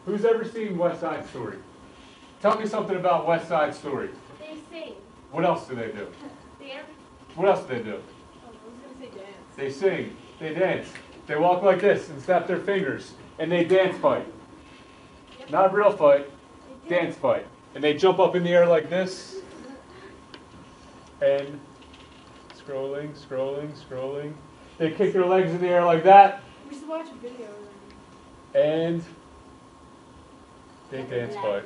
Who's ever seen West Side Story? Tell me something about West Side Story. They sing. What else do they do? Dance. What else do they do? Oh, I was going to say dance. They sing. They dance. They walk like this and snap their fingers. And they dance fight. Yep. Not a real fight. Dance fight. And they jump up in the air like this. And scrolling, scrolling, scrolling. They kick their legs in the air like that. We should watch a video. And they dance fight.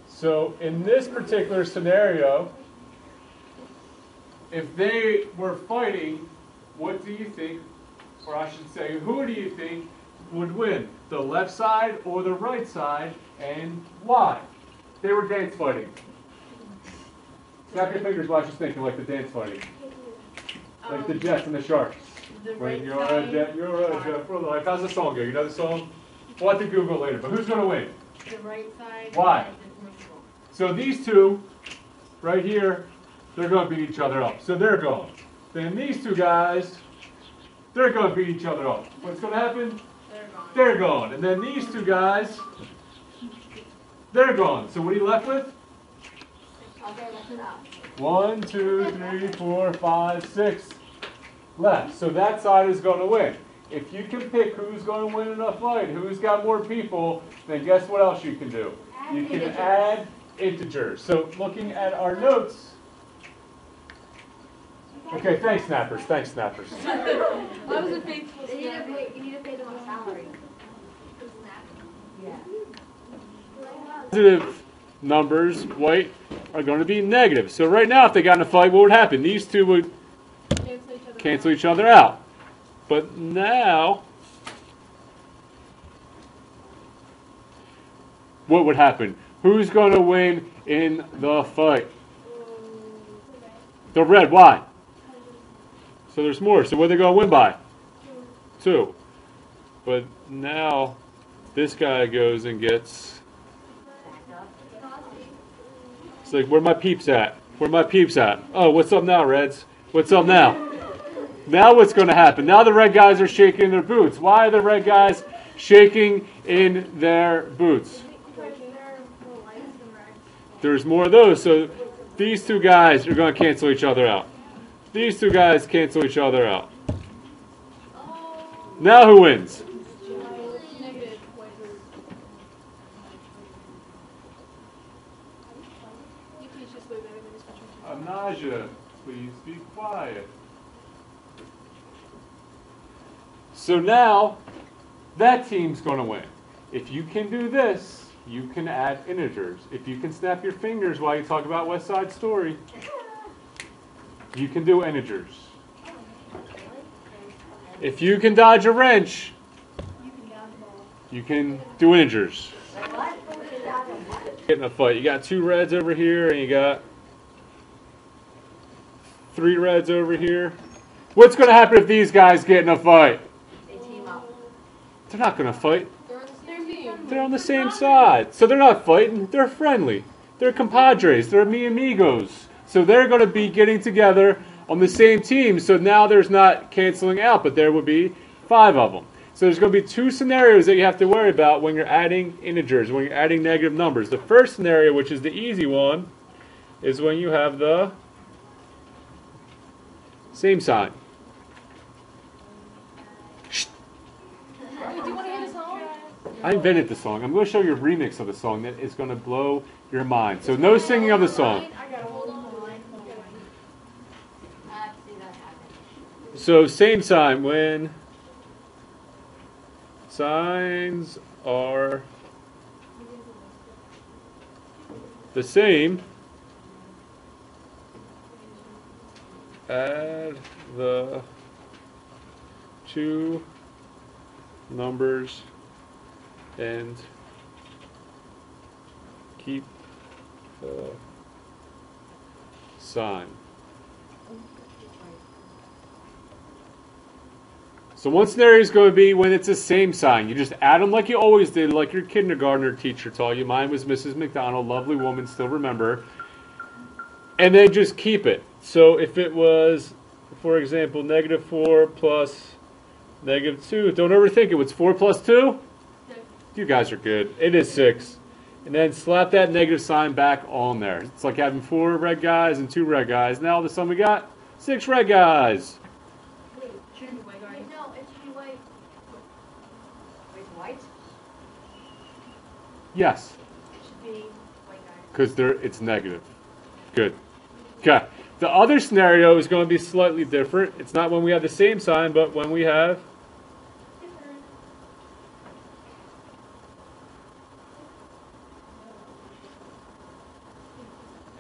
So in this particular scenario, if they were fighting, what do you think, or I should say, who do you think would win? The left side or the right side, and why? They were dance fighting. Snap your fingers while she's thinking, like the dance fighting. Like the Jets and the Sharks. When you're a jet for life. How's the song go? You know the song? We'll have to Google later, but who's going to win? The right side. Why? So these two, right here, they're going to beat each other up. So they're gone. Then these two guys, they're going to beat each other up. What's going to happen? They're gone. They're gone. And then these two guys, they're gone. So what are you left with? Okay, let's stop. 1, 2, 3, 4, 5, 6 left. So that side is going to win. If you can pick who's going to win in a fight, who's got more people, then guess what else you can do? You can add integers. So looking at our notes. Okay, thanks, Snappers. Thanks, Snappers. I was a faithful snapper. You need to pay them a salary. Yeah. Positive numbers, white, are going to be negative. So right now, if they got in a fight, what would happen? These two would cancel each other out. But now, what would happen? Who's going to win in the fight? The red. Why? So there's more. So what are they going to win by? 2. But now, this guy goes and gets... It's like, where my peeps at? Where my peeps at? Oh, what's up now, Reds? What's up now? Now what's going to happen? Now the red guys are shaking in their boots. Why are the red guys shaking in their boots? There's more of those. So these two guys are going to cancel each other out. These two guys cancel each other out. Now who wins? Naja, please be quiet. So now, that team's going to win. If you can do this, you can add integers. If you can snap your fingers while you talk about West Side Story, you can do integers. If you can dodge a wrench, you can do integers. Get in a fight. You got 2 reds over here, and you got 3 reds over here. What's going to happen if these guys get in a fight? They team up. They're not going to fight. They're on the same team. They're on the same side. So they're not fighting. They're friendly. They're compadres. They're mi amigos. So they're going to be getting together on the same team. So now there's not canceling out, but there would be 5 of them. So there's going to be 2 scenarios that you have to worry about when you're adding integers, when you're adding negative numbers. The first scenario, which is the easy one, is when you have the same sign. Shh. Wait, do you want to hear the song? I invented the song. I'm going to show you a remix of the song that is going to blow your mind. So no singing of the song. I gotta hold on the line. I've seen that happen. So same sign when signs are the same. Add the 2 numbers and keep the sign. So one scenario is going to be when it's the same sign. You just add them like you always did, like your kindergartner teacher taught you. Mine was Mrs. McDonald, lovely woman, still remember. And then just keep it. So if it was, for example, -4 plus -2, don't overthink it. What's 4 plus 2? You guys are good. It is 6. And then slap that negative sign back on there. It's like having 4 red guys and 2 red guys. Now all of a sudden we got 6 red guys. Wait, Should be white, guys. no, it should be white. Wait, white? Yes, It should be white guys. because it's negative. Good. Okay. The other scenario is going to be slightly different. It's not when we have the same sign, but when we have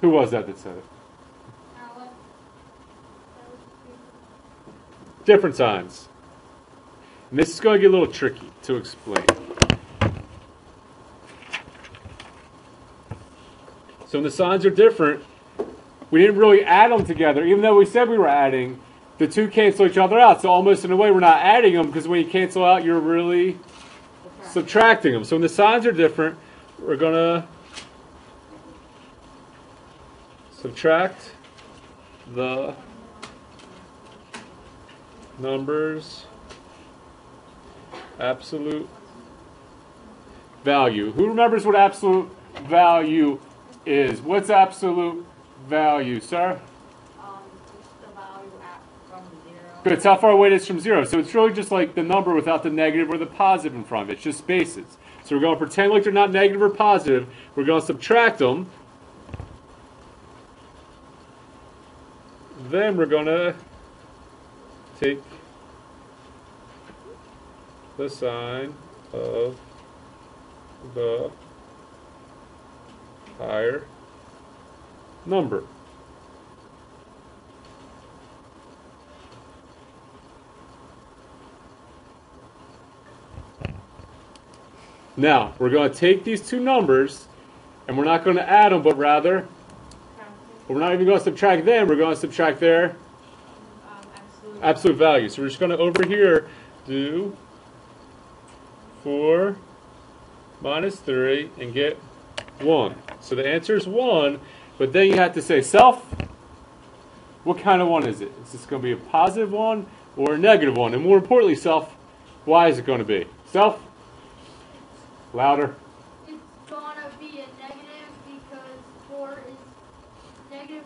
who was that said it? Different signs. And this is going to get a little tricky to explain. So when the signs are different, we didn't really add them together. Even though we said we were adding, the two cancel each other out. So almost in a way we're not adding them, because when you cancel out, you're really subtracting them. So when the signs are different, we're going to subtract the numbers absolute value. Who remembers what absolute value is? What's absolute value, sir? It's the value from 0. Good. It's how far away it is from 0. So it's really just like the number without the negative or the positive in front of it. It's just spaces. So we're going to pretend like they're not negative or positive. We're going to subtract them. Then we're going to take the sign of the higher number. Now, we're going to take these two numbers, and we're not going to add them, but rather, we're not even going to subtract them, we're going to subtract their absolute value. So we're just going to, over here, do 4 minus 3 and get 1. So the answer is 1, but then you have to say, self, what kind of 1 is it? Is this going to be a positive 1 or a negative 1? And more importantly, self, why is it going to be? Self? Louder. It's gonna be a negative because 4 is bigger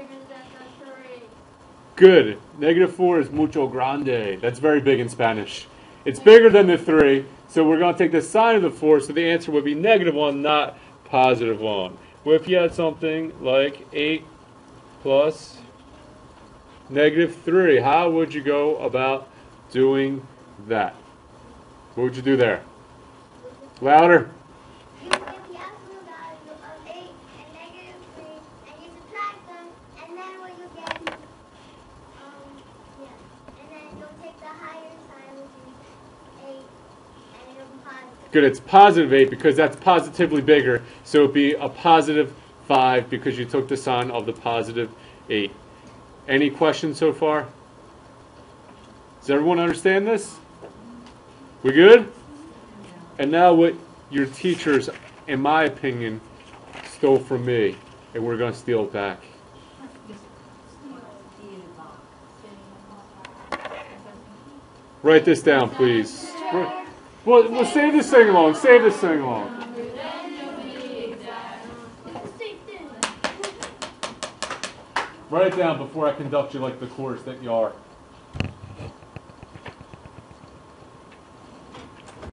than the 3. Good. Negative 4 is mucho grande. That's very big in Spanish. It's bigger than the 3, so we're going to take the sign of the 4, so the answer would be negative 1, not positive 1. Well, if you had something like 8 plus negative 3, how would you go about doing that? What would you do there? Louder. You get the absolute value of 8 and negative 3, and you subtract them, and then what you get, and then you'll take the higher sign, which is 8, and it'll be positive. Good, it's positive 8 because that's positively bigger, so it would be a positive 5 because you took the sign of the positive 8. Any questions so far? Does everyone understand this? We good? And now what your teachers, in my opinion, stole from me, and we're going to steal it back. Write this down, please. Well, save this sing along. Save this sing along. Write it down before I conduct you like the chorus that you are.